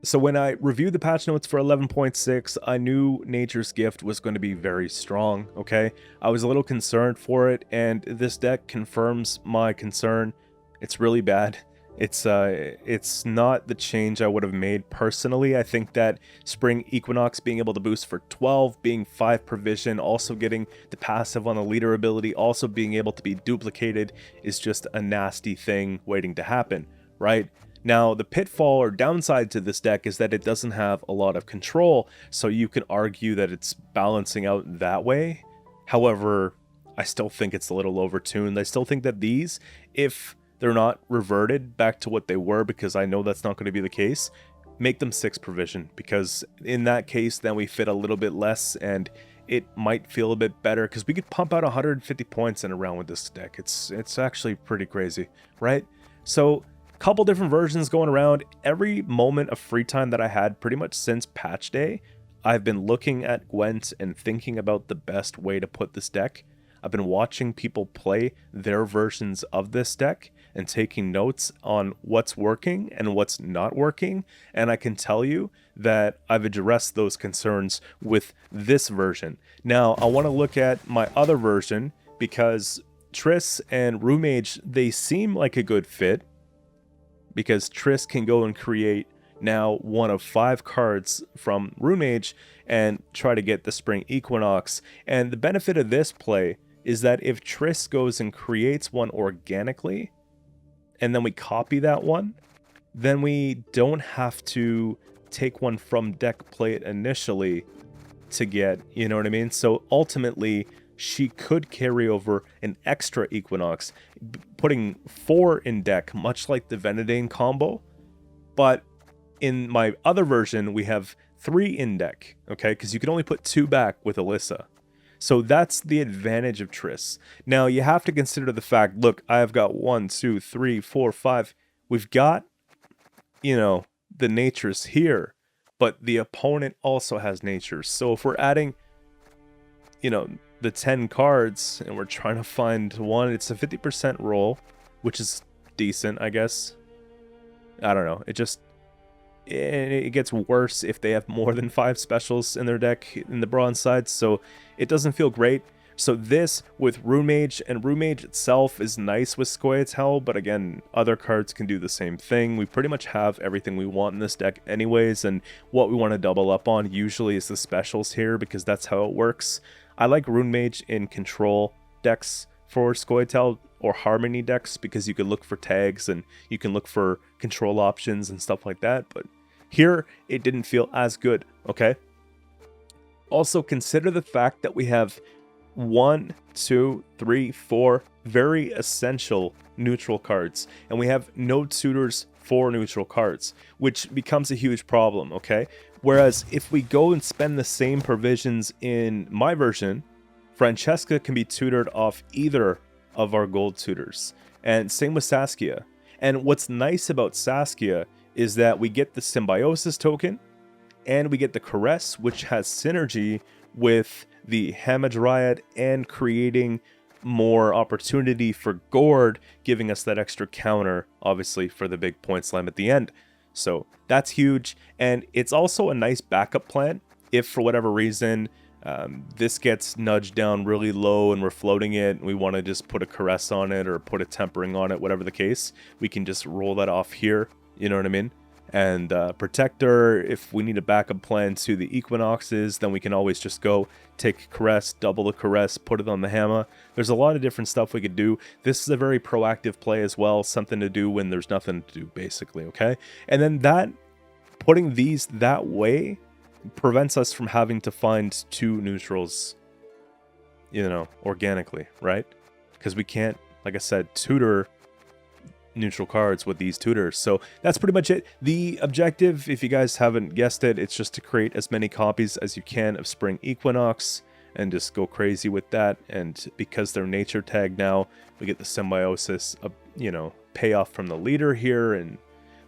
So when I reviewed the patch notes for 11.6, I knew Nature's Gift was going to be very strong, okay? I was a little concerned for it, and this deck confirms my concern. It's really bad. It's not the change I would have made personally. I think that Spring Equinox being able to boost for 12, being 5 provision, also getting the passive on the leader ability, also being able to be duplicated is just a nasty thing waiting to happen, right? Now, the pitfall or downside to this deck is that it doesn't have a lot of control, so you can argue that it's balancing out that way. However, I still think it's a little overtuned. I still think that these, if they're not reverted back to what they were, because I know that's not going to be the case, make them 6 provision, because in that case, then we fit a little bit less, and it might feel a bit better, because we could pump out 150 points in a round with this deck. It's actually pretty crazy, right? So couple different versions going around. Every moment of free time that I had pretty much since patch day, I've been looking at Gwent and thinking about the best way to put this deck. I've been watching people play their versions of this deck and taking notes on what's working and what's not working, and I can tell you that I've addressed those concerns with this version. Now, I want to look at my other version, because Triss and Rune Mage, they seem like a good fit, because Triss can go and create now one of 5 cards from Rune Mage and try to get the Spring Equinox. And the benefit of this play is that if Triss goes and creates one organically, and then we copy that one, then we don't have to take one from deck, play it initially to get, you know what I mean? So ultimately, she could carry over an extra Equinox, putting 4 in deck, much like the Venedane combo. But in my other version, we have 3 in deck, okay? Because you can only put 2 back with Alyssa. So that's the advantage of Triss. Now, you have to consider the fact, look, I've got 1, 2, 3, 4, 5. We've got, the natures here, but the opponent also has natures. So if we're adding, the 10 cards and we're trying to find one, it's a 50% roll, which is decent, I guess. I don't know. It gets worse if they have more than 5 specials in their deck in the bronze side, so it doesn't feel great. So this with Rune Mage, and Rune Mage itself is nice with Scoia'tael, but again, other cards can do the same thing. We pretty much have everything we want in this deck anyways, and what we want to double up on usually is the specials here, because that's how it works. I like Rune Mage in control decks for Scoia'tael, or Harmony decks, because you can look for tags and you can look for control options and stuff like that, but here it didn't feel as good, okay? Also, consider the fact that we have 1, 2, 3, 4 very essential neutral cards, and we have no tutors for neutral cards, which becomes a huge problem, okay? Whereas if we go and spend the same provisions in my version, Francesca can be tutored off either of our gold tutors, and same with Saskia. And what's nice about Saskia is that we get the Symbiosis token, and we get the Caress, which has synergy with the Hamadryad and creating more opportunity for Gord, giving us that extra counter, obviously, for the big point slam at the end. So that's huge, and it's also a nice backup plan if for whatever reason this gets nudged down really low and we're floating it and we want to just put a Caress on it or put a Tempering on it, whatever the case, we can just roll that off here, you know what I mean? And Protector, if we need a backup plan to the Equinoxes, then we can always just go take Caress, double the Caress, put it on the Hammer. There's a lot of different stuff we could do. This is a very proactive play as well, something to do when there's nothing to do, basically, okay? And then putting these that way prevents us from having to find 2 neutrals, organically, right? Because we can't, like I said, tutor neutral cards with these tutors. So that's pretty much it. The objective, if you guys haven't guessed it, it's just to create as many copies as you can of Spring Equinox and just go crazy with that. And because they're nature tagged now, we get the Symbiosis, payoff from the leader here, and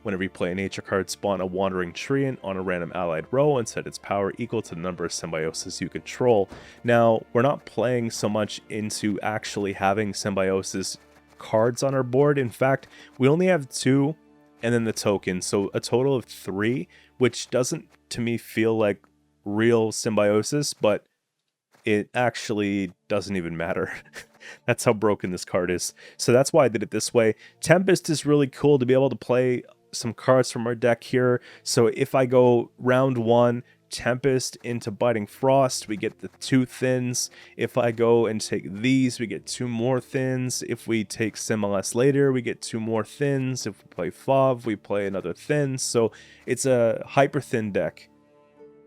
whenever you play a nature card, spawn a Wandering Treant on a random allied row and set its power equal to the number of Symbiosis you control. Now, we're not playing so much into actually having Symbiosis cards on our board. In fact, we only have 2 and then the token, so a total of 3, which doesn't to me feel like real symbiosis, but it actually doesn't even matter. That's how broken this card is. So that's why I did it this way. Tempest is really cool to be able to play some cards from our deck here. So if I go round 1, Tempest into Biting Frost, we get the 2 Thins. If I go and take these, we get 2 more Thins. If we take Similas later, we get 2 more Thins. If we play Fov, we play another Thin. So it's a hyper thin deck.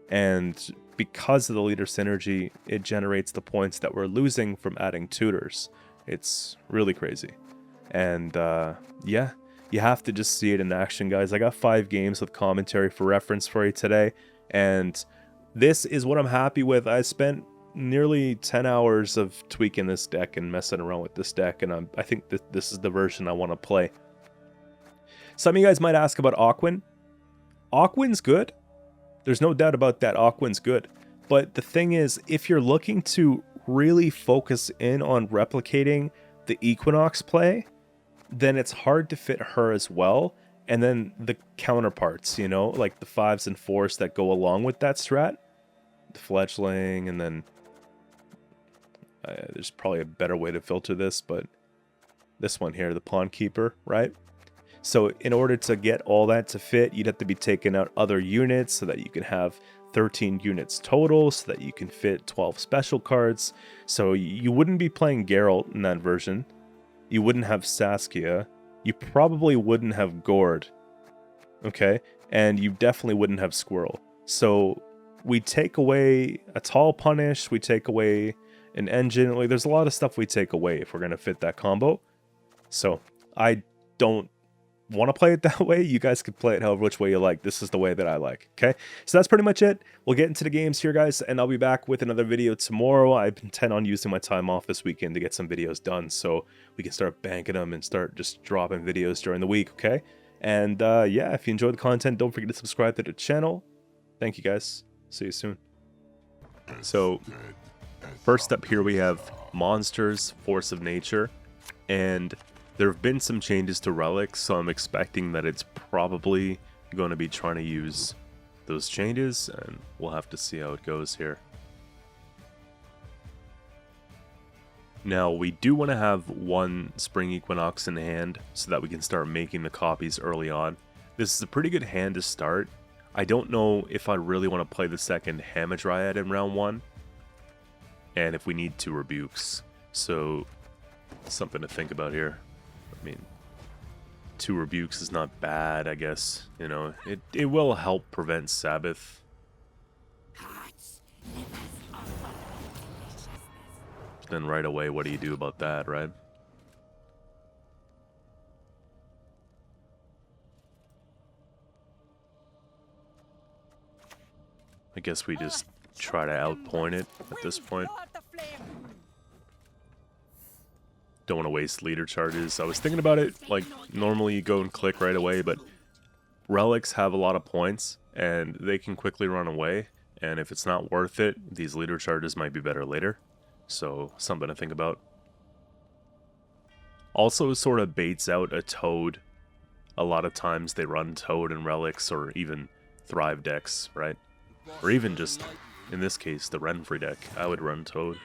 And because of the leader synergy, it generates the points that we're losing from adding tutors. It's really crazy. And yeah, you have to just see it in action, guys. I got 5 games with commentary for reference for you today. And this is what I'm happy with. I spent nearly 10 hours of tweaking this deck and messing around with this deck. And I think that this is the version I want to play. Some of you guys might ask about Ocvist. Ocvist's good. There's no doubt about that. Ocvist's good. But the thing is, if you're looking to really focus in on replicating the Equinox play, then it's hard to fit her as well. And then the counterparts, you know, like the 5s and 4s that go along with that strat. The Fledgling, and then there's probably a better way to filter this, but this one here, the Pawn Keeper, right? So in order to get all that to fit, you'd have to be taking out other units so that you can have 13 units total, so that you can fit 12 special cards. So you wouldn't be playing Geralt in that version. You wouldn't have Saskia. You probably wouldn't have Gord. Okay? And you definitely wouldn't have Squirrel. So we take away a Tall Punish, we take away an Engine. Like, there's a lot of stuff we take away if we're going to fit that combo. So I don't want to play it that way. You guys can play it however which way you like. This is the way that I like. Okay, so that's pretty much it. We'll get into the games here, guys, and I'll be back with another video tomorrow. I intend on using my time off this weekend to get some videos done so we can start banking them and start just dropping videos during the week. Okay, and yeah, if you enjoyed the content, don't forget to subscribe to the channel. Thank you, guys. See you soon. So first up here we have monsters, force of nature, and there have been some changes to relics, so I'm expecting that it's probably going to be trying to use those changes, and we'll have to see how it goes here. Now, we do want to have 1 Spring Equinox in hand so that we can start making the copies early on. This is a pretty good hand to start. I don't know if I really want to play the second Hamadryad in round 1, and if we need 2 Rebukes, so something to think about here. I mean, 2 Rebukes is not bad, I guess. You know, it will help prevent Sabbath. Then right away, what do you do about that, right? I guess we just try to outpoint it at this point. Don't want to waste leader charges. I was thinking about it, like, normally you go and click right away, but relics have a lot of points, and they can quickly run away, and if it's not worth it, these leader charges might be better later. So, something to think about. Also, sort of baits out a Toad. A lot of times they run Toad and relics, or even Thrive decks, right? Or even just, in this case, the Renfrey deck. I would run Toad.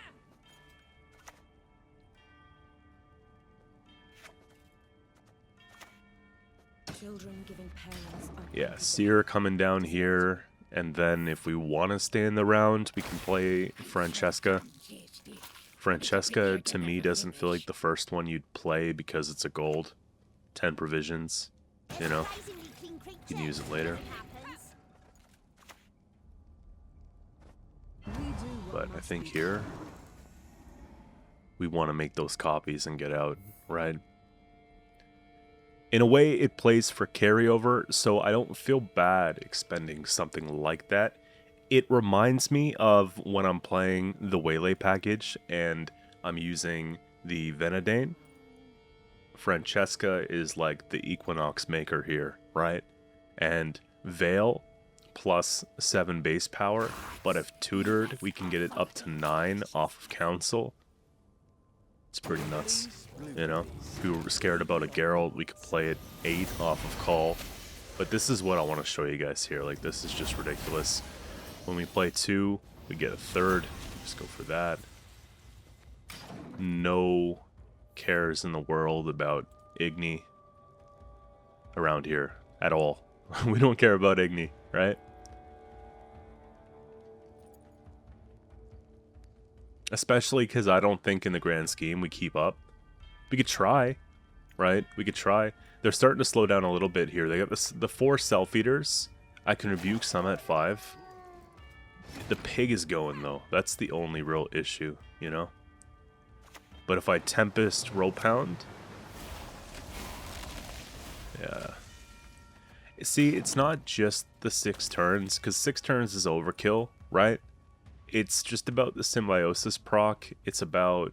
Yeah, Saer coming down here, and then if we want to stay in the round, we can play Francesca. Francesca, to me, doesn't feel like the first one you'd play because it's a gold. 10 provisions, you know? You can use it later. But I think here, we want to make those copies and get out, right? In a way, it plays for carryover, so I don't feel bad expending something like that. It reminds me of when I'm playing the Waylay package and I'm using the Venedane. Francesca is like the Equinox maker here, right? And Veil plus 7 base power, but if tutored, we can get it up to 9 off of Council. It's pretty nuts, you know? If we were scared about a Geralt, we could play it 8 off of Call. But this is what I want to show you guys here. Like, this is just ridiculous. When we play 2, we get a 3rd. Just go for that. No cares in the world about Igni around here at all. We don't care about Igni, right? Especially because I don't think in the grand scheme we keep up. We could try, right? We could try. They're starting to slow down a little bit here. They got the 4 self-eaters. I can rebuke some at 5. The pig is going, though. That's the only real issue, you know? But if I Tempest Rope Hound... Yeah. See, it's not just the 6 turns, because 6 turns is overkill, right? It's just about the Symbiosis proc. It's about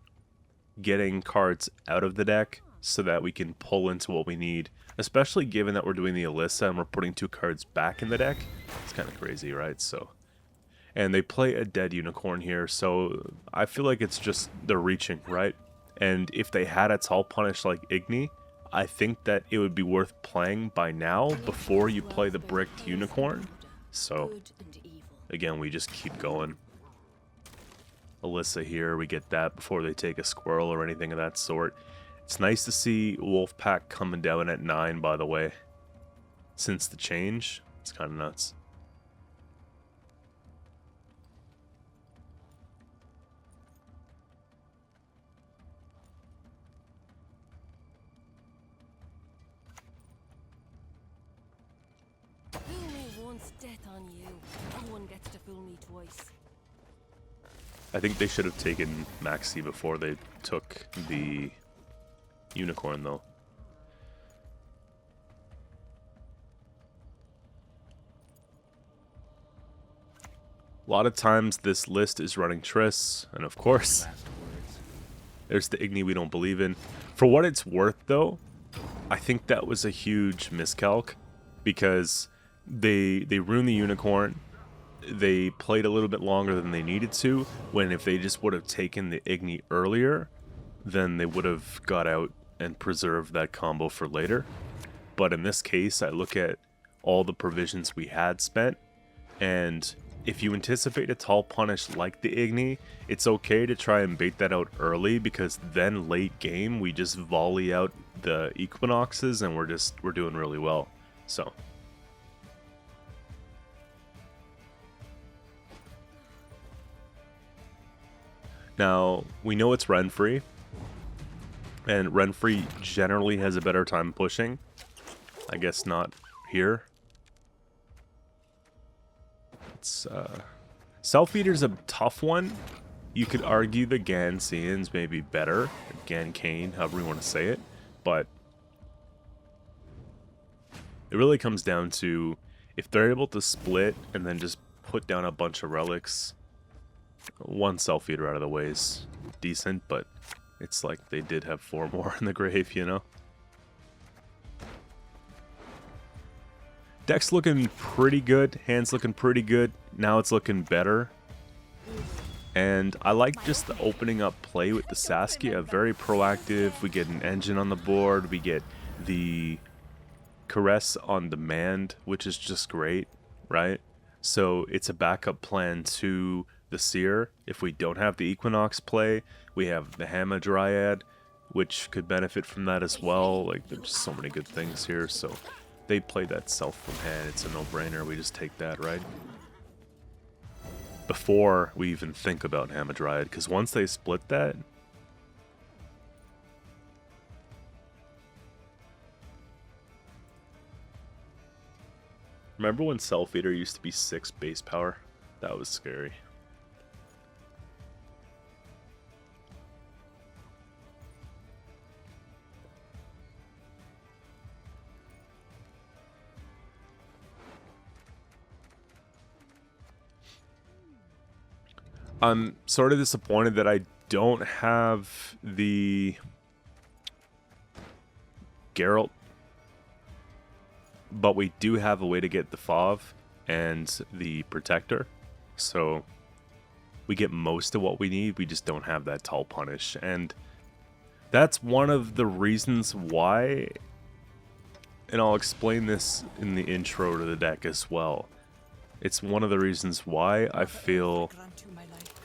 getting cards out of the deck so that we can pull into what we need. Especially given that we're doing the Alyssa and we're putting 2 cards back in the deck. It's kind of crazy, right? So, and they play a dead unicorn here, so I feel like it's just they're reaching, right? And if they had a tall punish like Igni, I think that it would be worth playing by now before you play the bricked unicorn. So, again, we just keep going. Alyssa here, we get that before they take a squirrel or anything of that sort. It's nice to see Wolfpack coming down at 9, by the way. Since the change, it's kind of nuts. Fool me once, death on you. No one gets to fool me twice. I think they should have taken Maxii before they took the unicorn, though. A lot of times this list is running Triss, and of course, there's the Igni we don't believe in. For what it's worth, though, I think that was a huge miscalc, because they ruined the unicorn. They played a little bit longer than they needed to, when if they just would have taken the Igni earlier, then they would have got out and preserved that combo for later. But in this case, I look at all the provisions we had spent, and if you anticipate a tall punish like the Igni, it's okay to try and bait that out early, because then late game we just volley out the Equinoxes and we're doing really well. So now, we know it's Renfree, and Renfree generally has a better time pushing. I guess not here. It's, Self-Eater's a tough one. You could argue the Ganseans may be better, or Gankane, however you want to say it, but it really comes down to if they're able to split and then just put down a bunch of relics. One Self-Eater out of the way is decent, but it's like they did have 4 more in the grave, you know? Deck's looking pretty good, hand's looking pretty good, now it's looking better. And I like just the opening up play with the Saskia, very proactive. We get an engine on the board, we get the Caress on demand, which is just great, right? So it's a backup plan to the Saer. If we don't have the Equinox play, we have the Hamadryad, which could benefit from that as well. Like, there's so many good things here. So they play that self from hand. It's a no-brainer. We just take that, right? Before we even think about Hamadryad, because once they split that, remember when Self-Eater used to be 6 base power? That was scary. I'm sort of disappointed that I don't have the Geralt, but we do have a way to get the Fauve and the Protector, so we get most of what we need. We just don't have that tall punish, and that's one of the reasons why and I'll explain this in the intro to the deck as well. It's one of the reasons why I feel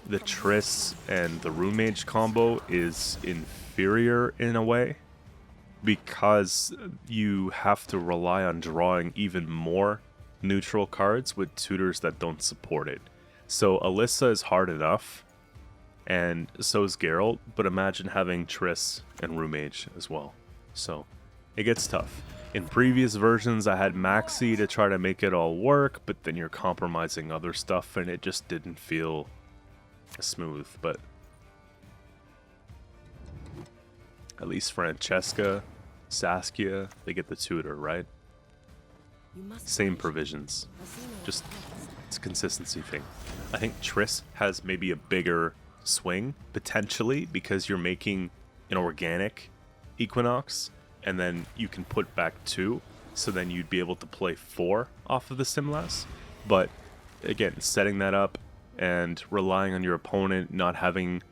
the Triss and the Rune Mage combo is inferior in a way, because you have to rely on drawing even more neutral cards with tutors that don't support it. So Alyssa is hard enough, and so is Geralt, but imagine having Triss and Rune Mage as well. So it gets tough. In previous versions I had Maxii to try to make it all work, but then you're compromising other stuff and it just didn't feel smooth. But at least Francesca, Saskia, they get the tutor, right? Same provisions. Just, it's a consistency thing. I think Triss has maybe a bigger swing, potentially, because you're making an organic Equinox, and then you can put back 2, so then you'd be able to play 4 off of the Simlas. But, again, setting that up and relying on your opponent not having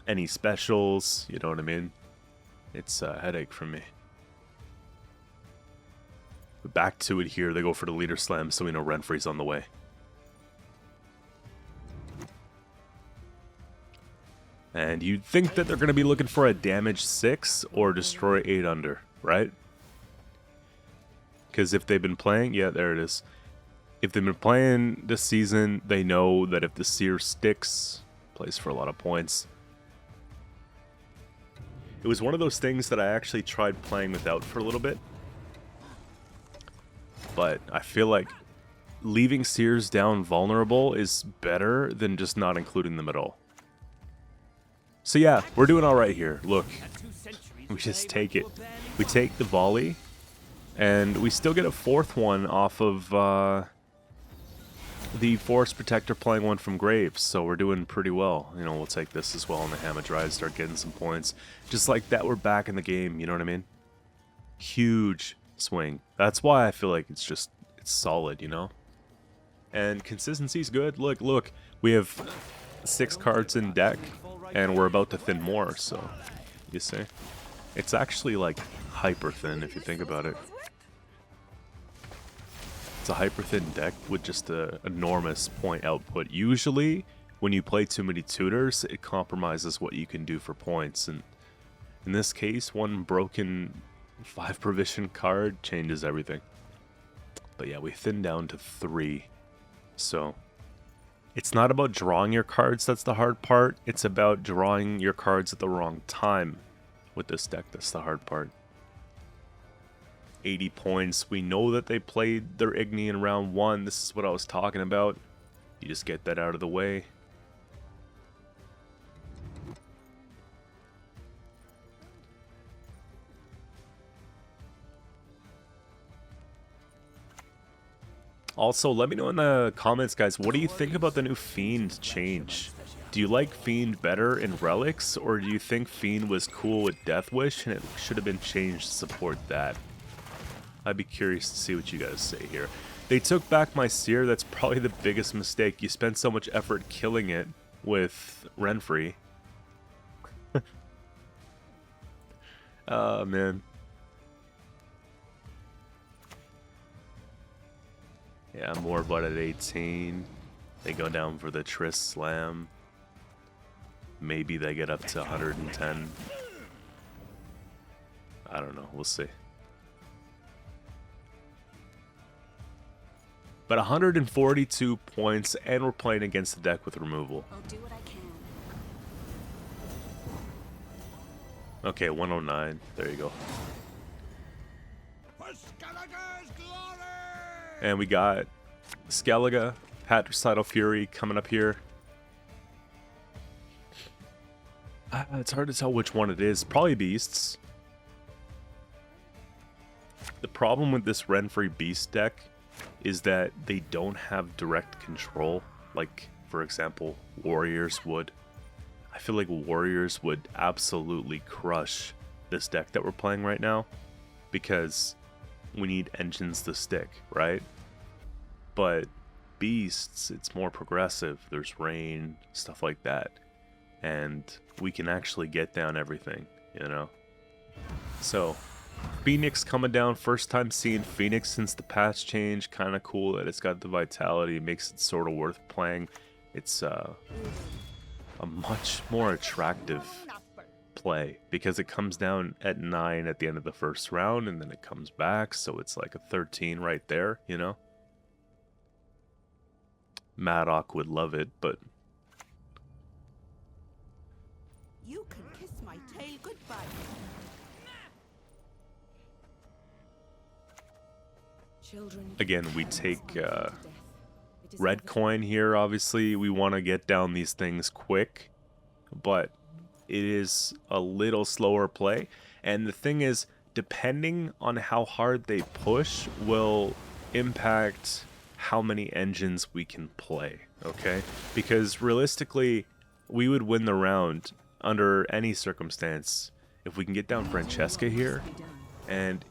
any specials, you know what I mean? It's a headache for me. But back to it here, they go for the leader slam, so we know Renfri's on the way. And you'd think that they're going to be looking for a damage 6 or destroy 8 under, right? Because if they've been playing, yeah, there it is. If they've been playing this season, they know that if the Seer sticks, plays for a lot of points. It was one of those things that I actually tried playing without for a little bit. But I feel like leaving Seers down vulnerable is better than just not including them at all. So yeah, we're doing alright here. Look, we just take it. We take the volley, and we still get a 4th one off of the Forest Protector playing one from Graves, so we're doing pretty well. You know, we'll take this as well, and the Hamadryad start getting some points. Just like that, we're back in the game, you know what I mean? Huge swing. That's why I feel like it's solid, you know? And consistency's good. Look, we have 6 cards in deck, and we're about to thin more, so, you see? It's actually, like, hyper thin, if you think about it. It's a hyper thin deck with just an enormous point output. Usually, when you play too many tutors, it compromises what you can do for points, and in this case, one broken 5 provision card changes everything. But yeah, we thin down to 3, so it's not about drawing your cards that's the hard part, it's about drawing your cards at the wrong time with this deck that's the hard part. 80 points, we know that they played their Igni in round 1, this is what I was talking about. You just get that out of the way. Also, let me know in the comments, guys, what do you think about the new Fiend change? Do you like Fiend better in Relics, or do you think Fiend was cool with Death Wish and it should have been changed to support that? I'd be curious to see what you guys say here. They took back my Seer, that's probably the biggest mistake. You spent so much effort killing it with Renfri. Oh, man. Yeah, Morbud at 18. They go down for the Triss Slam. Maybe they get up to 110. I don't know. We'll see. But 142 points, and we're playing against the deck with removal. I'll do what I can. Okay, 109. There you go. And we got Skellige, Patricidal Fury coming up here. It's hard to tell which one it is. Probably Beasts. The problem with this Renfri Beast deck is that they don't have direct control, like, for example, Warriors would. I feel like Warriors would absolutely crush this deck that we're playing right now, because we need engines to stick, right? But Beasts, it's more progressive. There's rain, stuff like that. And we can actually get down everything, you know? So, Phoenix coming down. First time seeing Phoenix since the patch change. Kind of cool that it's got the vitality. It makes it sort of worth playing. It's a much more attractive play because it comes down at 9 at the end of the first round and then it comes back, so it's like a 13 right there, you know? Maddock would love it, but You can kiss my tail goodbye. Children. again, we take red coin here. Obviously, we want to get down these things quick, but it is a little slower play. And the thing is, depending on how hard they push will impact how many engines we can play, okay? Because realistically, we would win the round under any circumstance if we can get down Francesca here. And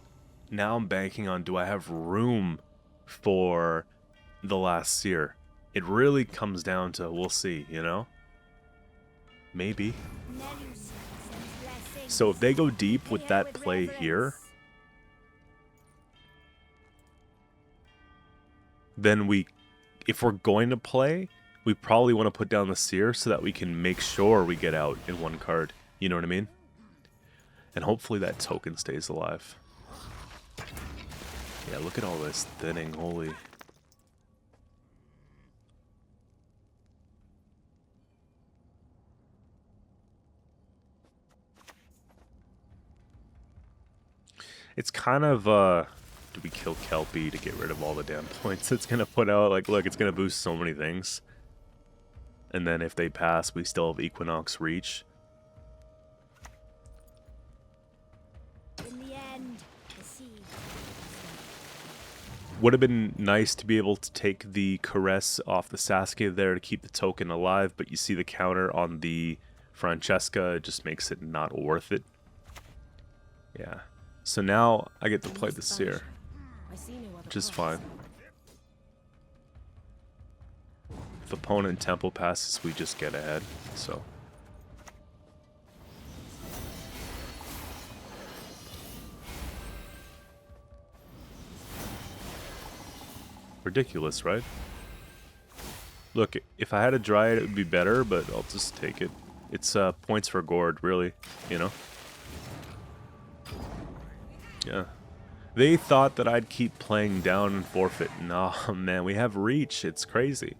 now I'm banking on, do I have room for the last Saer? It really comes down to, we'll see, you know? Maybe. So if they go deep with that play here, then if we're going to play, we probably want to put down the Saer so that we can make sure we get out in one card. You know what I mean? And hopefully that token stays alive. Yeah, look at all this thinning, holy. It's kind of, do we kill Kelpie to get rid of all the damn points it's going to put out? Like, look, it's going to boost so many things. And then if they pass, we still have Equinox Reach. In the end, the sea. Would have been nice to be able to take the Caress off the Sasuke there to keep the token alive, but you see the counter on the Francesca, it just makes it not worth it. Yeah. So now I get to play the Saer, which is fine. If opponent tempo passes, we just get ahead, so. Ridiculous, right? Look, if I had a Dryad, it would be better, but I'll just take it. It's points for Gord, really, you know? Yeah. They thought that I'd keep playing down and forfeit. No, man, we have reach. It's crazy.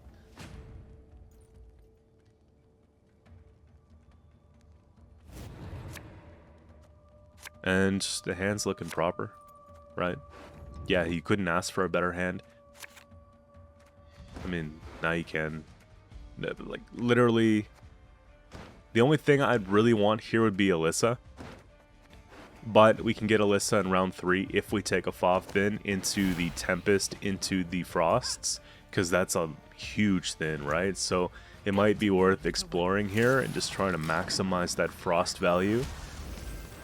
And the hand's looking proper, right? Yeah, he couldn't ask for a better hand. I mean, now you can. Like, literally, the only thing I'd really want here would be Alyssa. But we can get Alyssa in round 3 if we take a Fav Thin into the Tempest, into the Frosts, because that's a huge Thin, right? So it might be worth exploring here and just trying to maximize that Frost value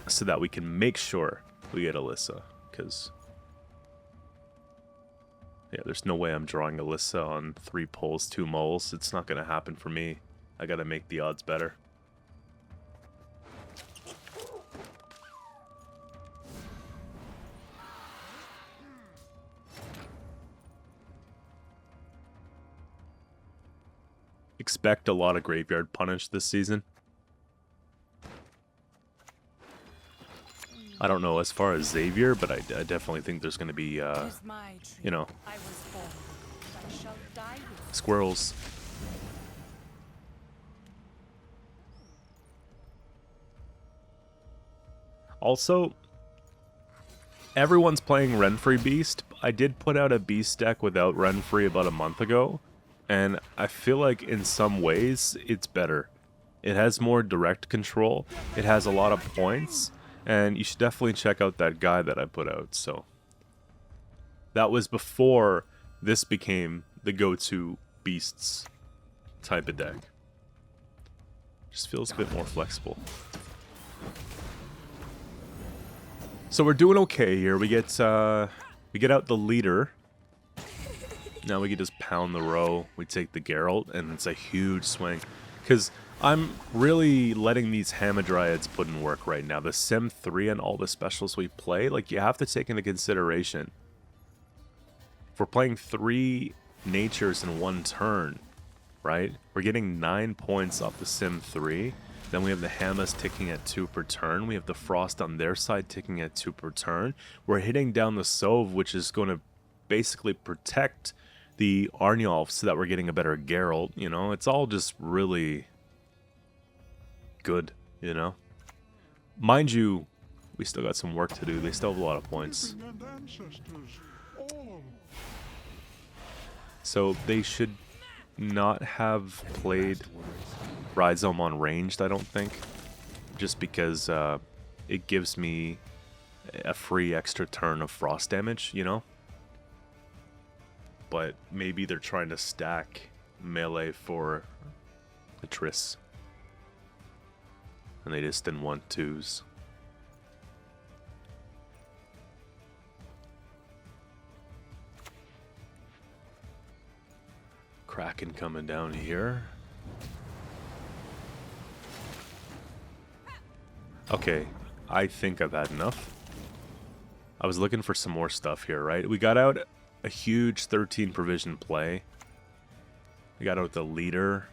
so that we can make sure we get Alyssa, because yeah, there's no way I'm drawing Alyssa on 3 pulls, 2 moles. It's not going to happen for me. I got to make the odds better. Expect a lot of graveyard punish this season. I don't know as far as Xavier, but I definitely think there's going to be, you know, squirrels. Also, everyone's playing Renfrey Beast. I did put out a Beast deck without Renfrey about a month ago. And I feel like in some ways it's better. It has more direct control. It has a lot of points. And you should definitely check out that guide that I put out. So that was before this became the go-to beasts type of deck. Just feels a bit more flexible. So we're doing okay here. We get out the leader. Now we can just pound the row. We take the Geralt, and it's a huge swing. Because I'm really letting these Hamadryads put in work right now. The Sim 3 and all the specials we play, like, you have to take into consideration. If we're playing 3 natures in one turn, right? We're getting 9 points off the Sim 3. Then we have the Hamas ticking at 2 per turn. We have the Frost on their side ticking at 2 per turn. We're hitting down the Sov, which is going to basically protect the Arnulf so that we're getting a better Geralt. You know, it's all just really good, you know? Mind you, we still got some work to do. They still have a lot of points. So they should not have played Rhizome on ranged, I don't think. Just because it gives me a free extra turn of frost damage, you know? But maybe they're trying to stack melee for the Triss. And they just didn't want twos. Kraken coming down here. Okay, I think I've had enough. I was looking for some more stuff here, right? We got out a huge 13 provision play. We got out the leader.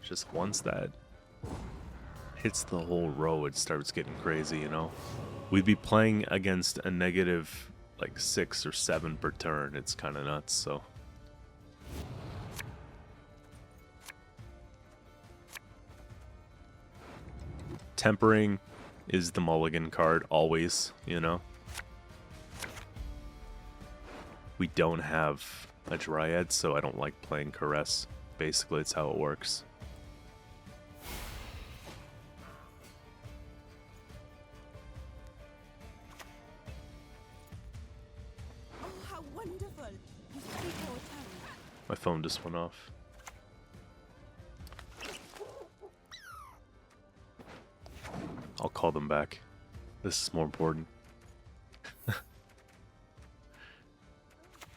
Just once that hits the whole row, it starts getting crazy, you know? We'd be playing against a negative, like, 6 or 7 per turn. It's kind of nuts, so... Tempering is the mulligan card, always, you know? We don't have a Dryad, so I don't like playing Caress. Basically, it's how it works. Oh, how wonderful! He's ready for attack. My phone just went off. I'll call them back. This is more important.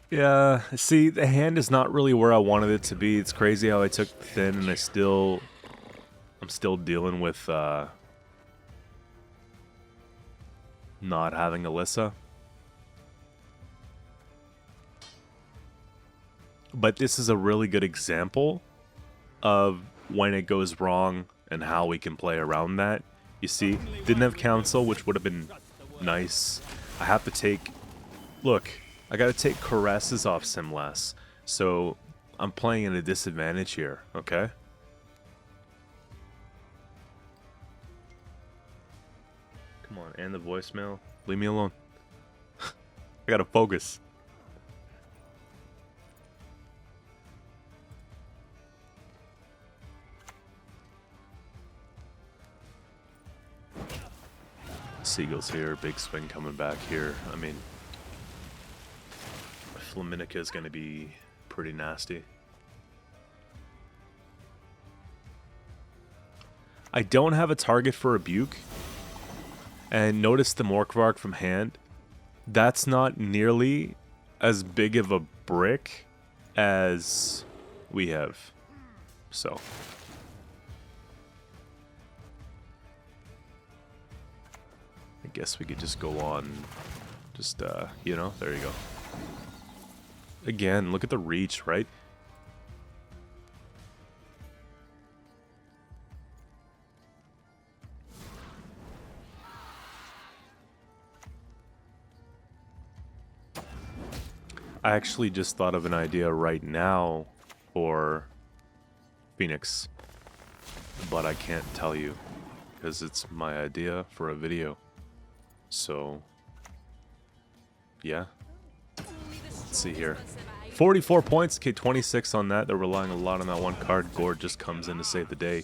Yeah, see, the hand is not really where I wanted it to be. It's crazy how I took thin and I'm still dealing with not having Alyssa. But this is a really good example of when it goes wrong and how we can play around that. You see, didn't have Council, which would have been nice. I have to take... Look, I gotta take Caresses off Simlas. So, I'm playing at a disadvantage here, okay? Come on, and the voicemail. Leave me alone. I gotta focus. Seagulls here, big swing coming back here. I mean, Flaminica is going to be pretty nasty. I don't have a target for Rebuke. And notice the Morkvark from hand. That's not nearly as big of a brick as we have. So... I guess we could just go on, just, you know, there you go. Again, look at the reach, right? I actually just thought of an idea right now for Phoenix, but I can't tell you because it's my idea for a video. So, yeah. Let's see here. 44 points. Okay, 26 on that. They're relying a lot on that one card. Gord just comes in to save the day.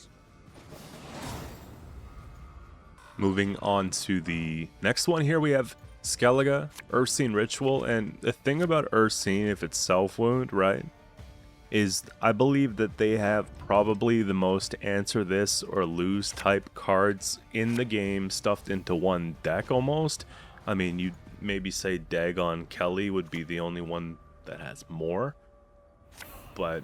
Moving on to the next one here, we have Skellige, Ursine Ritual. And the thing about Ursine, if it's self-wound, right, is I believe that they have probably the most answer this or lose type cards in the game stuffed into one deck almost. I mean, you'd maybe say Dagon Kelly would be the only one that has more. But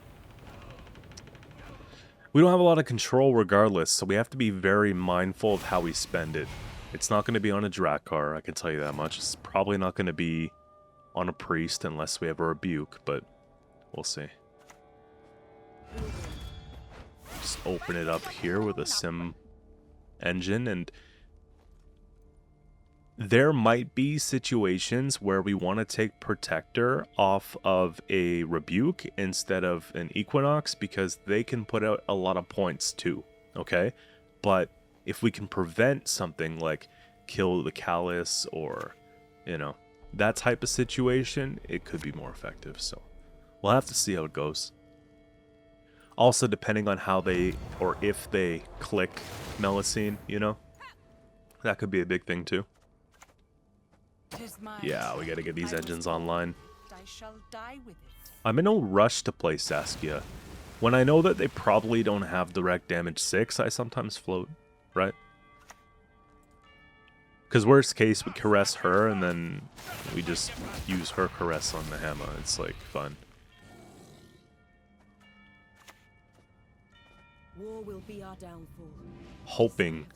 we don't have a lot of control regardless, so we have to be very mindful of how we spend it. It's not going to be on a Dekkar, I can tell you that much. It's probably not going to be on a priest unless we have a rebuke, but we'll see. Just open it up here with a sim engine, and there might be situations where we want to take Protector off of a Rebuke instead of an Equinox because they can put out a lot of points too, okay? But if we can prevent something like kill the Callus or, you know, that type of situation, it could be more effective. So we'll have to see how it goes. Also, depending on how they, or if they click Melusine, you know, that could be a big thing too. Yeah, we gotta get these engines online. I'm in no rush to play Saskia. When I know that they probably don't have direct damage 6, I sometimes float, right? Because worst case, we caress her, and then we just use her caress on the hammer. It's like fun. War will be our downfall. Hoping.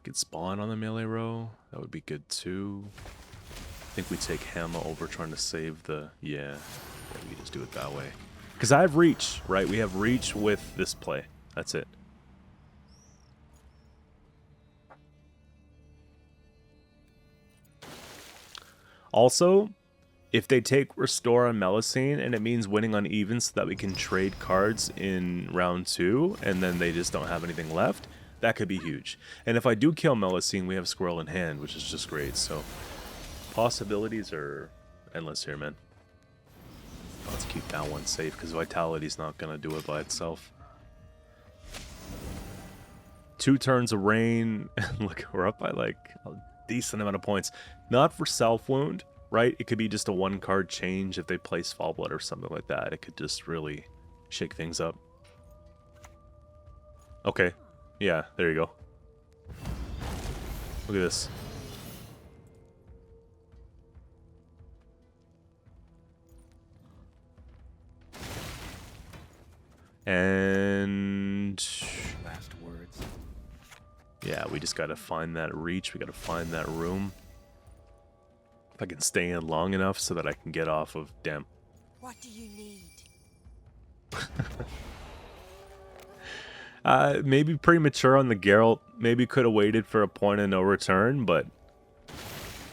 Could spawn on the melee row. That would be good too. I think we take Hammer over trying to save the... Yeah, we just do it that way. Because I have reach, right? We have reach with this play. That's it. Also, if they take Restore on Melusine and it means winning on even so that we can trade cards in round 2 and then they just don't have anything left, that could be huge. And if I do kill Melusine, we have Squirrel in hand, which is just great. So possibilities are endless here, man. Let's keep that one safe because Vitality's not going to do it by itself. 2 turns of rain. Look, we're up by like a decent amount of points. Not for self-wound, right? It could be just a 1-card change if they play Fall Blood or something like that. It could just really shake things up. Okay. Yeah, there you go. Look at this. And last words. Yeah, we just gotta find that reach. We gotta find that room. If I can stay in long enough so that I can get off of... Damn. What do you need? Maybe premature on the Geralt. Maybe could have waited for a point of no return, but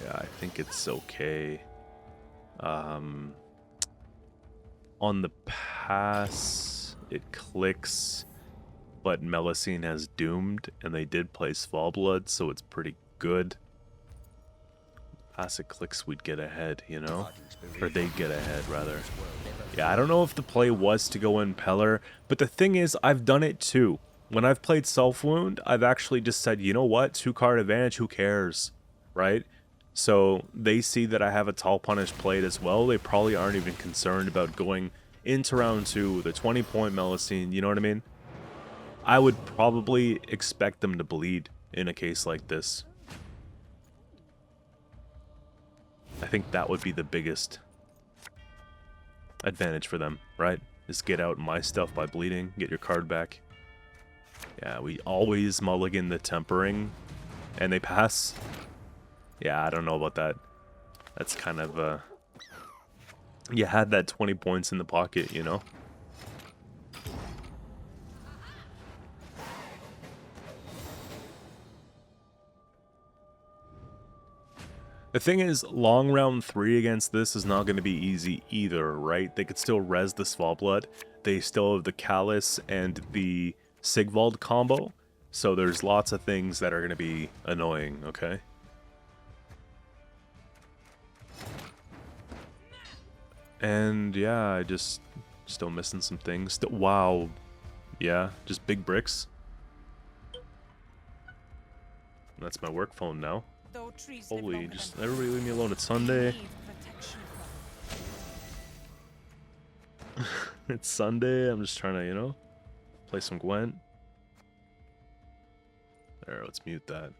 yeah, I think it's okay. On the pass, it clicks, but Melusine has doomed, and they did play Fall Blood, so it's pretty good. Pass it clicks, we'd get ahead, you know? Or they'd get ahead, rather. Yeah, I don't know if the play was to go in Pellar, but the thing is, I've done it too. When I've played Self-Wound, I've actually just said, you know what, 2-card advantage, who cares, right? So they see that I have a Tall Punish played as well. They probably aren't even concerned about going into round 2 with a 20-point Melusine, you know what I mean? I would probably expect them to bleed in a case like this. I think that would be the biggest advantage for them, right? Is get out my stuff by bleeding, get your card back. Yeah, we always mulligan the tempering, and they pass. Yeah, I don't know about that. That's kind of, you had that 20 points in the pocket, you know? The thing is, long round 3 against this is not going to be easy either, right? They could still res the Svalblood. They still have the Callus and the Sigvald combo. So there's lots of things that are going to be annoying, okay? And yeah, I just still missing some things. Wow. Yeah, just big bricks. That's my work phone now. Holy, just everybody leave me alone. It's Sunday. It's Sunday. I'm just trying to, you know, play some Gwent. There, let's mute that.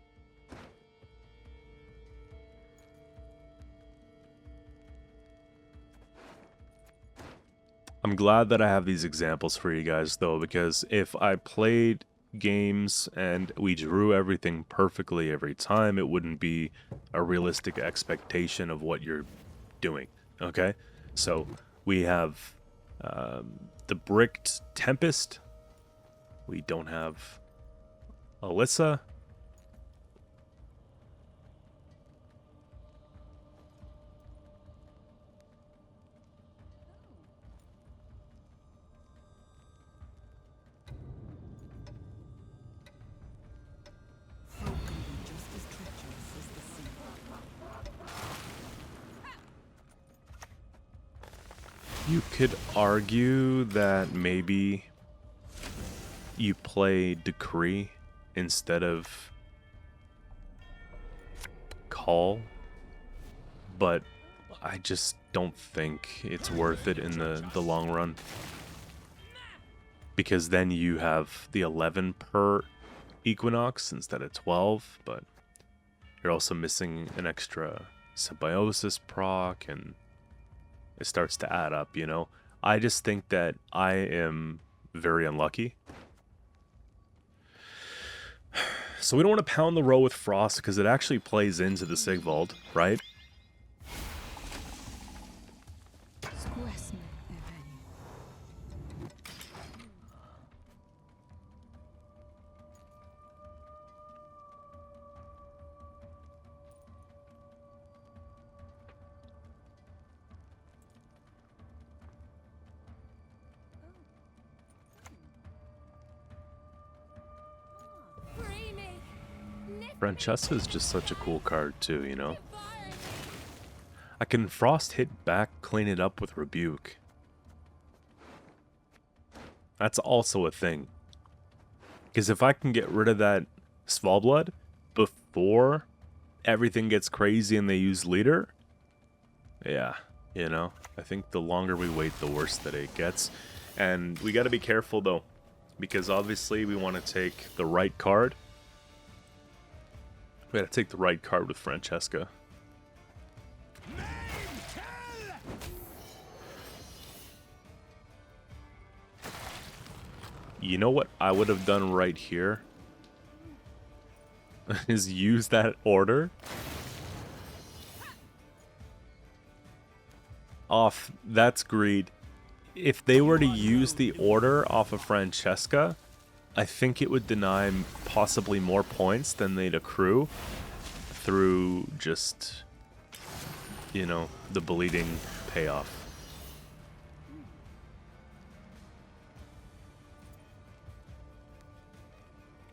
I'm glad that I have these examples for you guys, though, because if I played games and we drew everything perfectly every time, it wouldn't be a realistic expectation of what you're doing, okay? So we have the Bricked Tempest. We don't have Alyssa. You could argue that maybe you play Decree instead of Call, but I just don't think it's worth it in the long run. Because then you have the 11 per Equinox instead of 12, but you're also missing an extra Symbiosis proc, and it starts to add up, you know? I just think that I am very unlucky. So we don't want to pound the row with Frost because it actually plays into the Sigvald, right? Francesca is just such a cool card too, you know? I can Frost hit back, clean it up with Rebuke. That's also a thing. Because if I can get rid of that Svalblood before everything gets crazy and they use Leader, yeah, you know? I think the longer we wait, the worse that it gets. And we gotta be careful though, because obviously we want to take the right card. We gotta take the right card with Francesca. You know what I would have done right here? Is use that order off. That's greed. If they were to use the order off of Francesca, I think it would deny possibly more points than they'd accrue through just, you know, the bleeding payoff.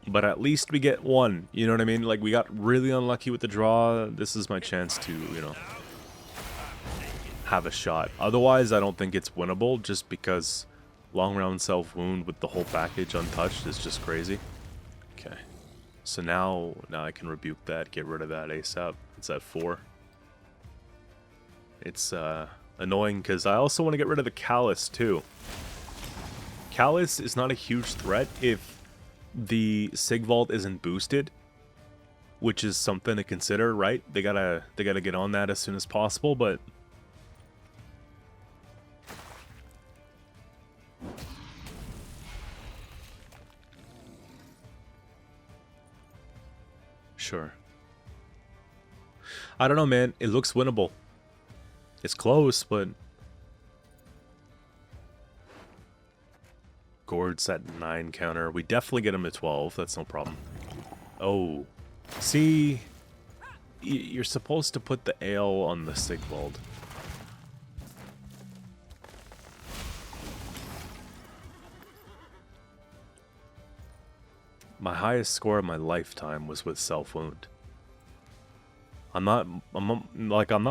But at least we get one, you know what I mean? Like, we got really unlucky with the draw. This is my chance to, you know, have a shot. Otherwise, I don't think it's winnable just because long round self-wound with the whole package untouched is just crazy. Okay. So now I can rebuke that, get rid of that ASAP. It's at 4. It's annoying because I also want to get rid of the Callus too. Callus is not a huge threat if the Sigvald isn't boosted, which is something to consider, right? They gotta get on that as soon as possible, but sure. I don't know, man. It looks winnable. It's close, but Gord's at 9 counter. We definitely get him to 12. That's no problem. Oh. See? You're supposed to put the ale on the Sigvald. My highest score of my lifetime was with self-wound. I'm not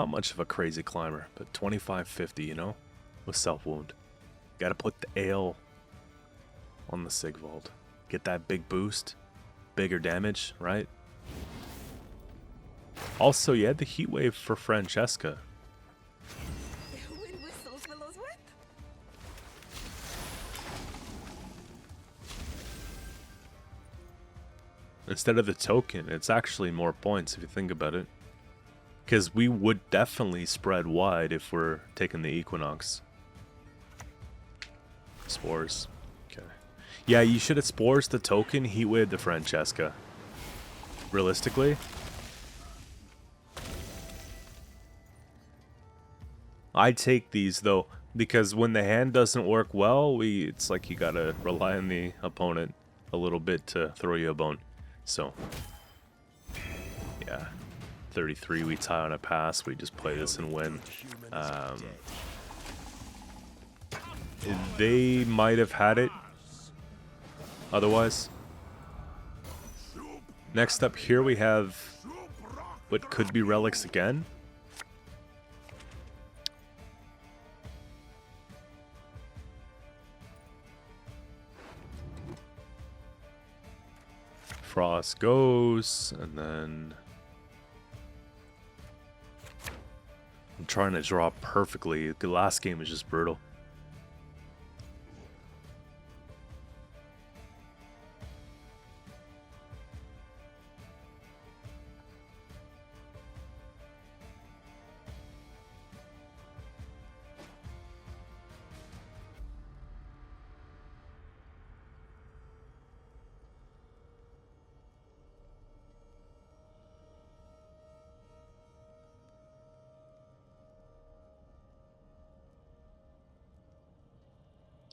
much of a crazy climber, but 2550, you know, with self-wound. Gotta put the ale on the Sigvald. Get that big boost, bigger damage, right? Also, you had the heat wave for Francesca. Instead of the token, it's actually more points if you think about it. Because we would definitely spread wide if we're taking the Equinox. Spores. Okay. Yeah, you should have Spores the token, Heatwave the Francesca. Realistically. I take these though, because when the hand doesn't work well, it's like you gotta rely on the opponent a little bit to throw you a bone. So, yeah. 33, we tie on a pass, we just play this and win. They might have had it otherwise. Next up here we have what could be relics again. Frost goes, and then I'm trying to draw perfectly. The last game was just brutal.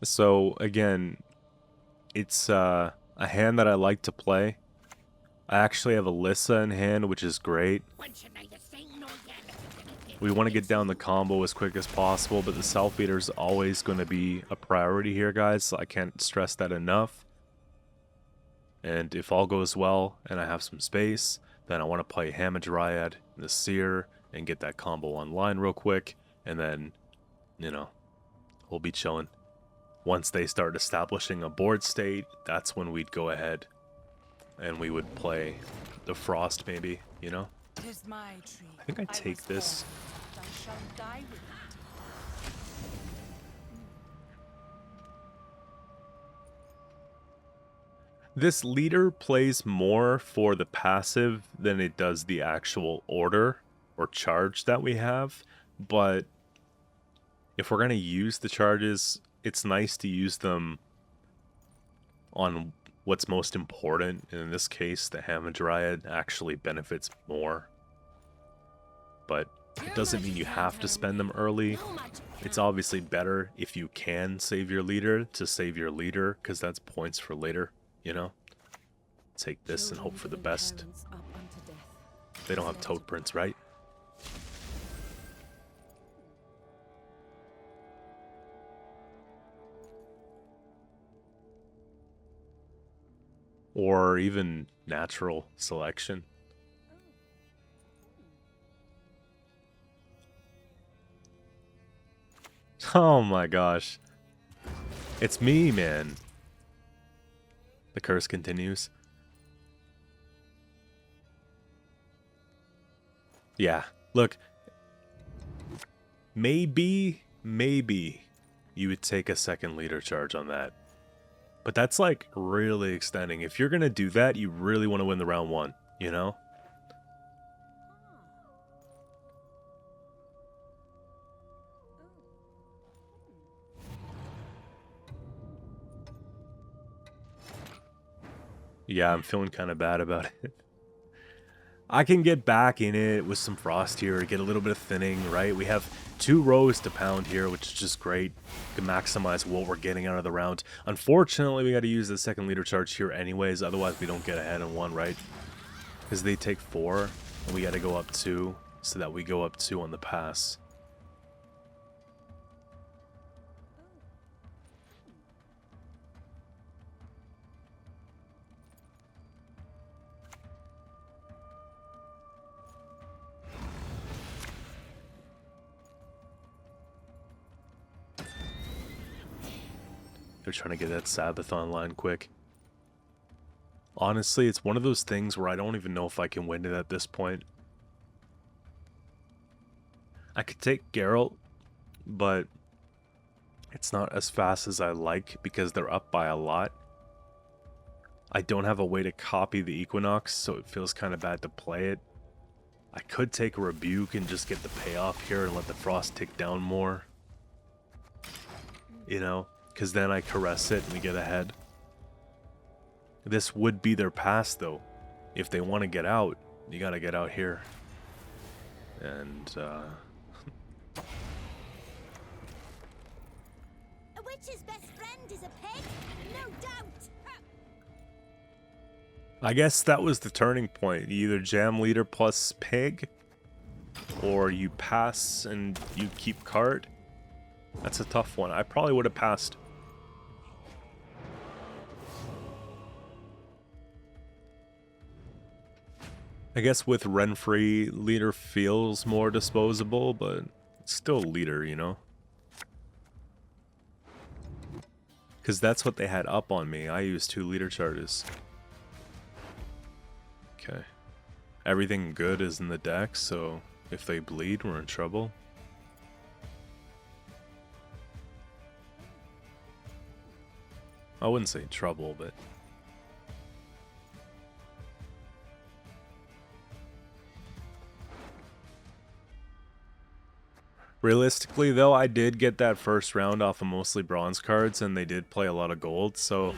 So again, it's a hand that I like to play. I actually have Alyssa in hand, which is great. We want to get down the combo as quick as possible, but the Self-Eater is always going to be a priority here, guys. I can't stress that enough. And if all goes well and I have some space, then I want to play Hamadryad, the Saer, and get that combo online real quick. And then, you know, we'll be chilling. Once they start establishing a board state, that's when we'd go ahead and we would play the Frost maybe, you know? I think I take this. This leader plays more for the passive than it does the actual order or charge that we have, but if we're going to use the charges, it's nice to use them on what's most important. And in this case, the Hamadryad actually benefits more. But it doesn't mean you have to spend them early. It's obviously better if you can save your leader to save your leader, because that's points for later, you know? Take this and hope for the best. They don't have toad prints, right? Or even natural selection. Oh my gosh. It's me, man. The curse continues. Yeah, look. Maybe you would take a second leader charge on that. But that's like really extending. If you're going to do that, you really want to win the round one, you know? Yeah, I'm feeling kind of bad about it. I can get back in it with some Frost here, get a little bit of thinning, right? We have 2 rows to pound here, which is just great. We can maximize what we're getting out of the round. Unfortunately, we got to use the second leader charge here anyways, otherwise we don't get ahead in 1, right? Because they take 4, and we got to go up 2, so that we go up 2 on the pass. They're trying to get that Sabbath online quick. Honestly, it's one of those things where I don't even know if I can win it at this point. I could take Geralt, but it's not as fast as I like because they're up by a lot. I don't have a way to copy the Equinox, so it feels kind of bad to play it. I could take a Rebuke and just get the payoff here and let the Frost tick down more. You know? Because then I caress it and we get ahead. This would be their pass, though. If they want to get out, you gotta get out here. And, A witch's best friend is a pig, no doubt. I guess that was the turning point. You either jam leader plus pig, or you pass and you keep card. That's a tough one. I probably would have passed. I guess with Renfrey, leader feels more disposable, but it's still leader, you know? Because that's what they had up on me. I used 2 leader charges. Okay. Everything good is in the deck, so if they bleed, we're in trouble. I wouldn't say trouble, but... Realistically, though, I did get that first round off of mostly bronze cards, and they did play a lot of gold, so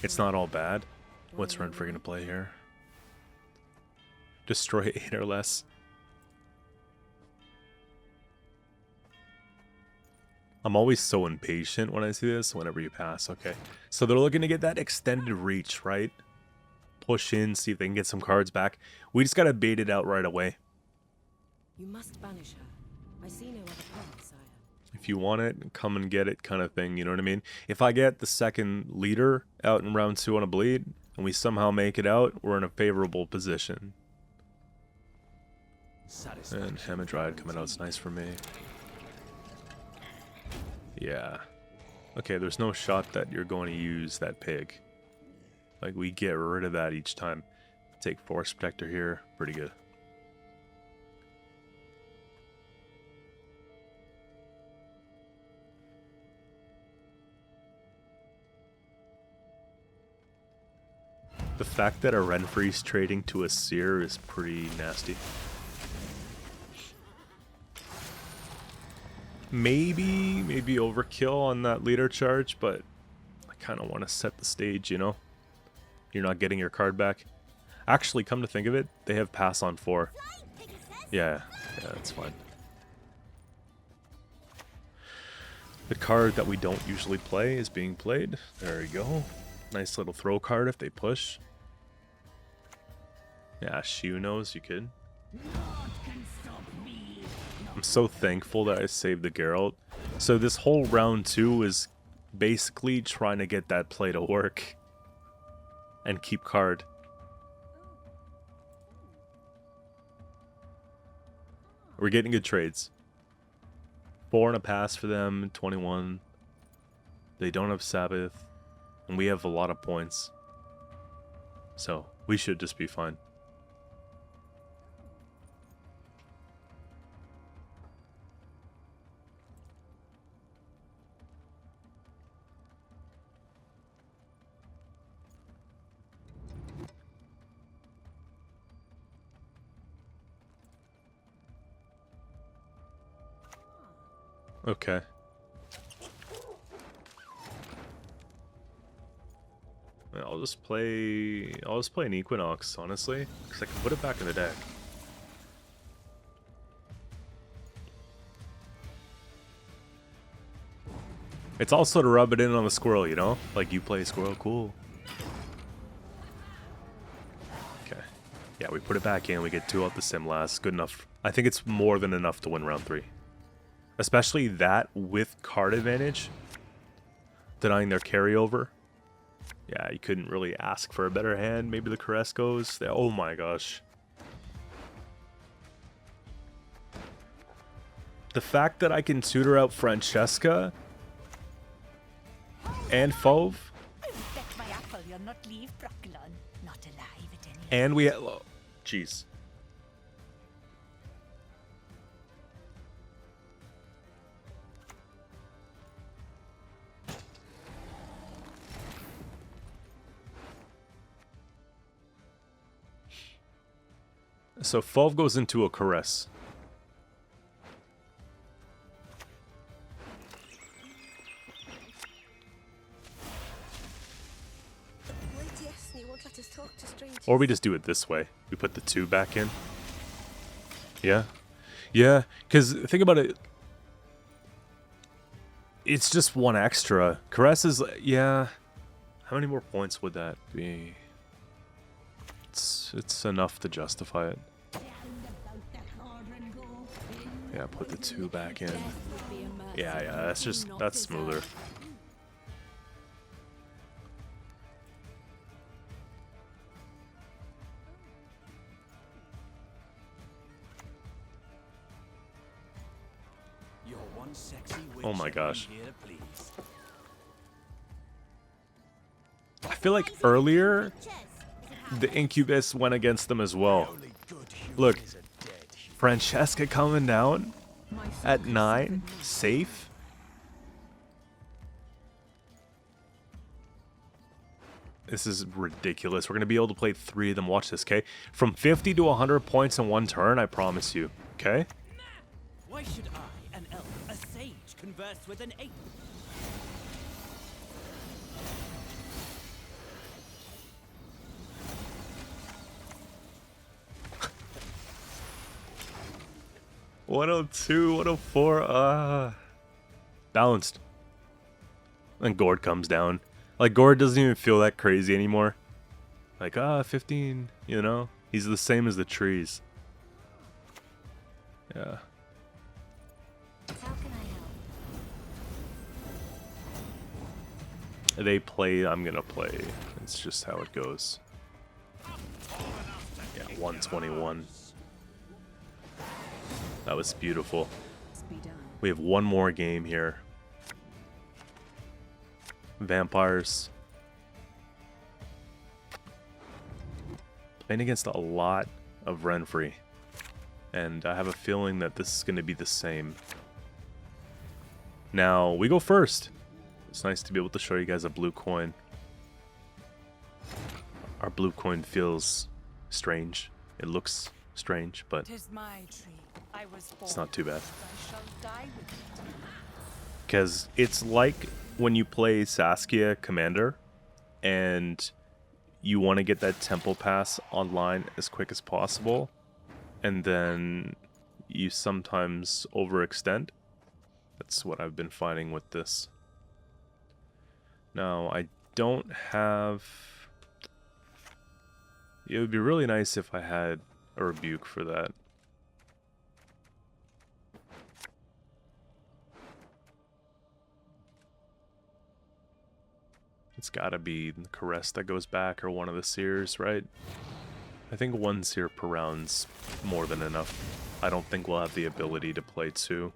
it's not all bad. What's Renfrey gonna play here? Destroy 8 or less. I'm always so impatient when I see this, whenever you pass. Okay, so they're looking to get that extended reach, right? Push in, see if they can get some cards back. We just gotta bait it out right away. You must banish her. I see no other path, Sire. If you want it, come and get it kind of thing, you know what I mean? If I get the second leader out in round 2 on a bleed, and we somehow make it out, we're in a favorable position. And Hamadryad coming out is nice for me. Yeah. Okay, there's no shot that you're going to use that pig. Like, we get rid of that each time. Take Force Protector here. Pretty good. The fact that a Renfrey's trading to a Saer is pretty nasty. Maybe overkill on that leader charge, but I kind of want to set the stage, you know? You're not getting your card back. Actually, come to think of it, they have pass on 4. Yeah, that's fine. The card that we don't usually play is being played. There you go. Nice little throw card if they push. Yeah, Shu knows you could. I'm so thankful that I saved the Geralt. So this whole round 2 is basically trying to get that play to work. And keep card. We're getting good trades. 4 and a pass for them, 21. They don't have Sabbath. And we have a lot of points. So, we should just be fine. Okay. I'll just play an Equinox, honestly, because I can put it back in the deck. It's also to rub it in on the squirrel, you know? Like, you play squirrel, cool. Okay. Yeah, we put it back in, we get 2 out the sim last. Good enough. I think it's more than enough to win round 3. Especially that with card advantage. Denying their carryover. Yeah, you couldn't really ask for a better hand. Maybe the Caress goes. Oh my gosh. The fact that I can tutor out Francesca and Fauve. And we had... Oh, jeez. So Fauve goes into a Caress. talk to strangers. Or we just do it this way. We put the 2 back in. Yeah. Yeah, because think about it. It's just 1 extra. Caress is, yeah. How many more points would that be? It's enough to justify it. Yeah, put the 2 back in. Yeah, that's smoother. Oh my gosh. I feel like earlier the Incubus went against them as well. Look, Francesca coming down at 9, safe. This is ridiculous. We're going to be able to play 3 of them. Watch this, okay? From 50 to 100 points in 1 turn, I promise you, okay? Why should I, an elf, a sage, converse with an ape? $102, 104, balanced. And Gord comes down. Like, Gord doesn't even feel that crazy anymore. Like, 15, you know? He's the same as the trees. Yeah. How can I help? They play, I'm gonna play. It's just how it goes. Yeah, 121. That was beautiful. We have 1 more game here. Vampires. Playing against a lot of Renfrey. And I have a feeling that this is going to be the same. Now, we go first. It's nice to be able to show you guys a blue coin. Our blue coin feels strange. It looks strange, but Tis my tree. I was born. it's not too bad. I shall die with it. Because it's like when you play Saskia Commander and you want to get that temple pass online as quick as possible, and then you sometimes overextend. That's what I've been finding with this. Now, I don't have... It would be really nice if I had a rebuke for that. It's gotta be the Caress that goes back, or one of the Seers, right? I think 1 Seer per round's more than enough. I don't think we'll have the ability to play 2.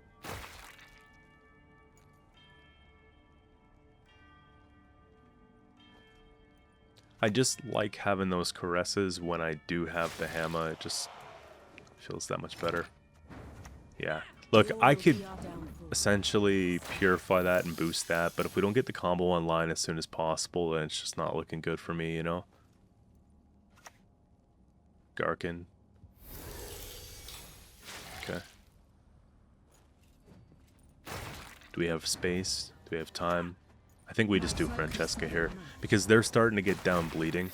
I just like having those Caresses when I do have the Hammer. It just feels that much better. Yeah. Look, I could essentially purify that and boost that, but if we don't get the combo online as soon as possible, then it's just not looking good for me, you know? Garkin. Okay. Do we have space? Do we have time? I think we just do Francesca here, because they're starting to get down bleeding.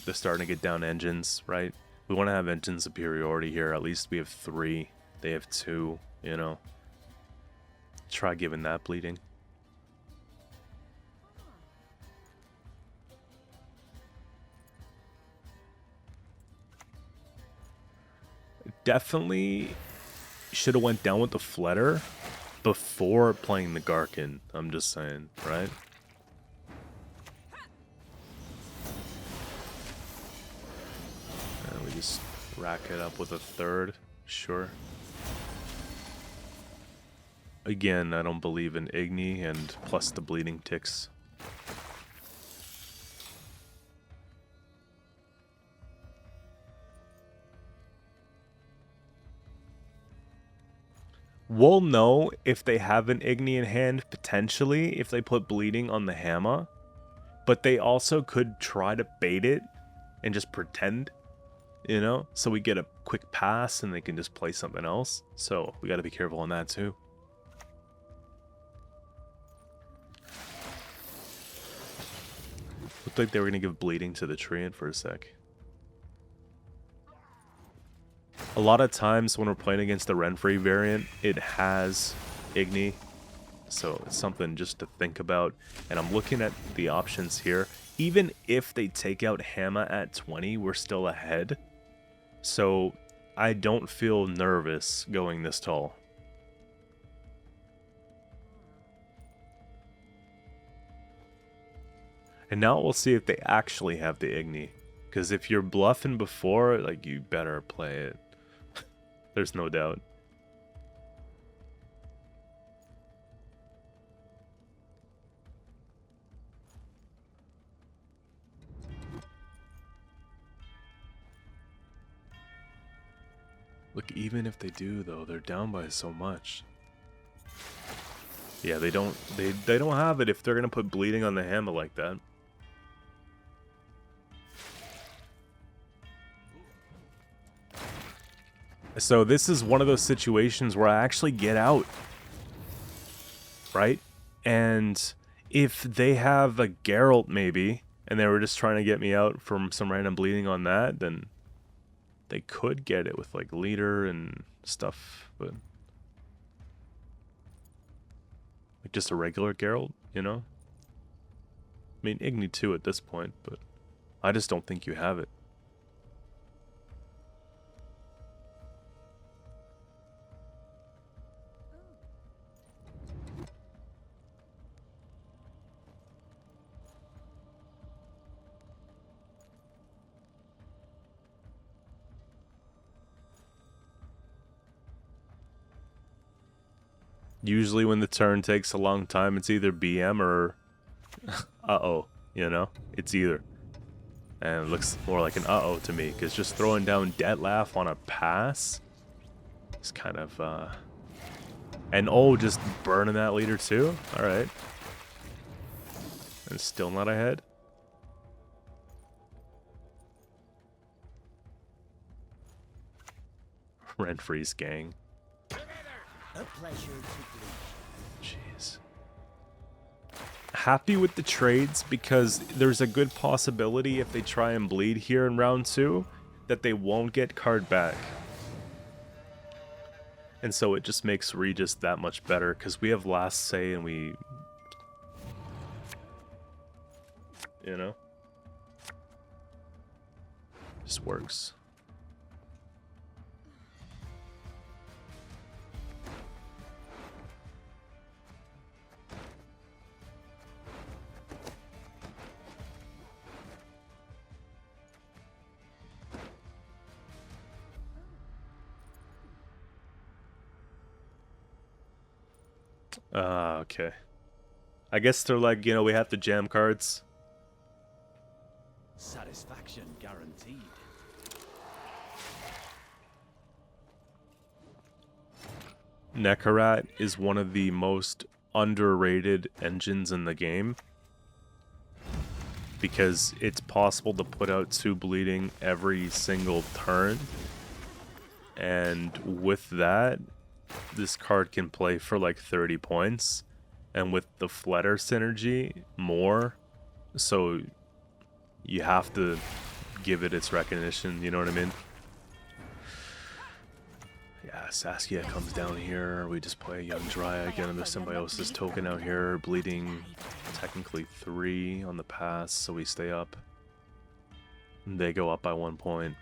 They're starting to get down engines, right? We want to have engine superiority here. At least we have 3. They have 2, you know? Try giving that bleeding. Definitely should have went down with the Fletter before playing the Garkin. I'm just saying, right? And we just rack it up with a 3rd. Sure. Again, I don't believe in Igni, and plus the bleeding ticks. We'll know if they have an Igni in hand, potentially, if they put bleeding on the Hammer. But they also could try to bait it and just pretend, you know? So we get a quick pass and they can just play something else. So we gotta be careful on that too. looked like they were going to give bleeding to the treant for a sec. A lot of times when we're playing against the Renfrey variant, it has Igni. So it's something just to think about. And I'm looking at the options here. Even if they take out Hammer at 20, we're still ahead. So I don't feel nervous going this tall. And now we'll see if they actually have the Igni. Because if you're bluffing before, like, you better play it. There's no doubt. Look, even if they do, though, they're down by so much. Yeah, they don't have it if they're gonna put bleeding on the hammer like that. So this is one of those situations where I actually get out, right? And if they have a Geralt maybe, and they were just trying to get me out from some random bleeding on that, then they could get it with like leader and stuff, but like just a regular Geralt, you know? I mean, Igni too at this point, but I just don't think you have it. Usually when the turn takes a long time, it's either BM or uh-oh, you know? It's either. And it looks more like an uh-oh to me, because just throwing down Detlaf on a pass is kind of, And oh, just burning that leader too? Alright. And still not ahead? Renfrey's gang. A pleasure to bleed. Jeez. Happy with the trades because there's a good possibility if they try and bleed here in round 2 that they won't get card back. And so it just makes Regis that much better because we have last say and we... You know? Just works. Okay. I guess they're like, you know, we have to jam cards. Satisfaction guaranteed. Nekkarat is one of the most underrated engines in the game. Because it's possible to put out 2 bleeding every single turn. And with that, this card can play for like 30 points. And with the Fletter synergy, more. So you have to give it its recognition, you know what I mean? Yeah, Saskia comes down here. We just play a Young Dryad, get another Symbiosis token out here. Bleeding technically 3 on the pass, so we stay up. They go up by 1 point.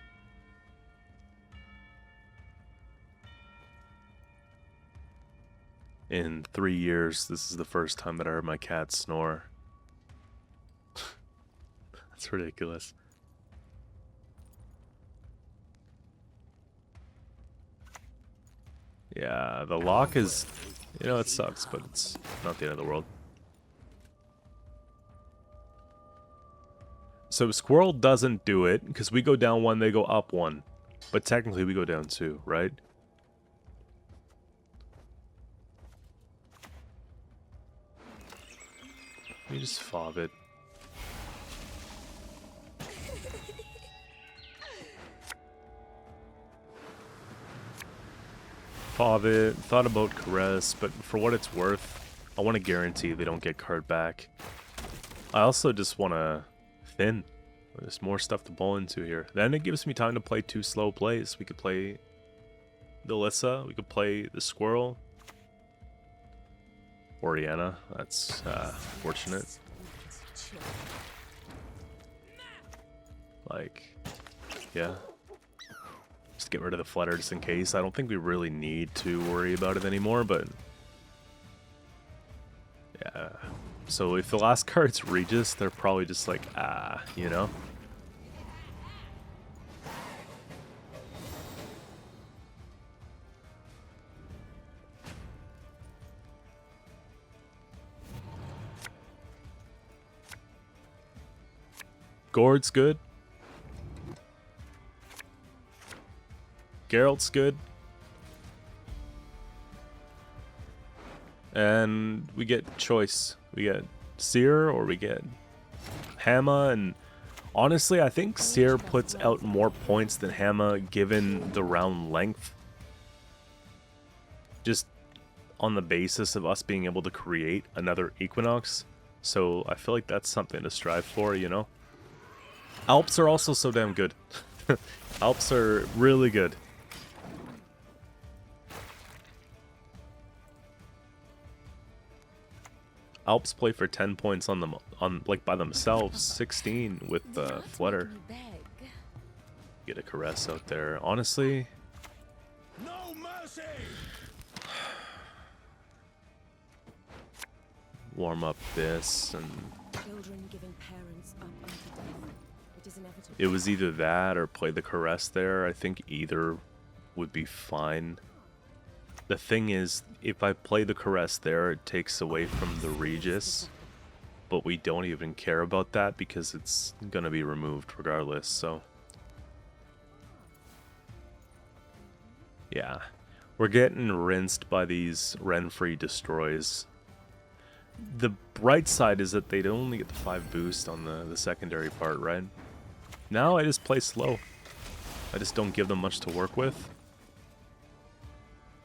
In 3 years, this is the first time that I heard my cat snore. That's ridiculous. Yeah, the lock is, you know, it sucks, but it's not the end of the world. So Squirrel doesn't do it, because we go down 1, they go up 1. But technically we go down 2, right? Let me just fob it. Fob it. Thought about Caress, but for what it's worth, I want to guarantee they don't get card back. I also just want to thin. There's more stuff to bowl into here. Then it gives me time to play 2 slow plays. We could play the Lissa. We could play the Squirrel. Oriana. That's fortunate. Like, yeah. Just get rid of the Flutter just in case. I don't think we really need to worry about it anymore, but... yeah. So if the last card's Regis, they're probably just like, you know? Gord's good. Geralt's good. And we get choice. We get Saer or we get Hamma, and honestly I think Saer puts out more points than Hamma given the round length. Just on the basis of us being able to create another Equinox. So I feel like that's something to strive for, you know? Alps are also so damn good. Alps are really good. Alps play for 10 points on them, like by themselves, 16 with the Flutter. Get a Caress out there. Honestly, No mercy. warm up this, and Children giving parents up unto death. It is inevitable. it was either that or play the Caress there. I think either would be fine. The thing is, if I play the Caress there, it takes away from the Regis. But we don't even care about that because it's going to be removed regardless, so... yeah. We're getting rinsed by these Renfree destroys. The bright side is that they only get the 5 boost on the secondary part, right? Now I just play slow. I just don't give them much to work with.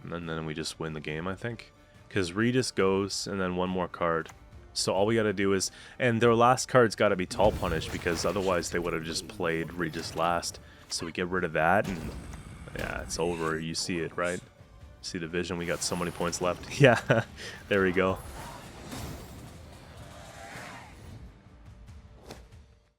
And then we just win the game, I think. Because Regis goes, and then one more card. So all we gotta do is... and their last card's gotta be Tall Punish, because otherwise they would have just played Regis last. So we get rid of that, and... yeah, it's over. You see it, right? See the vision? We got so many points left. Yeah, there we go.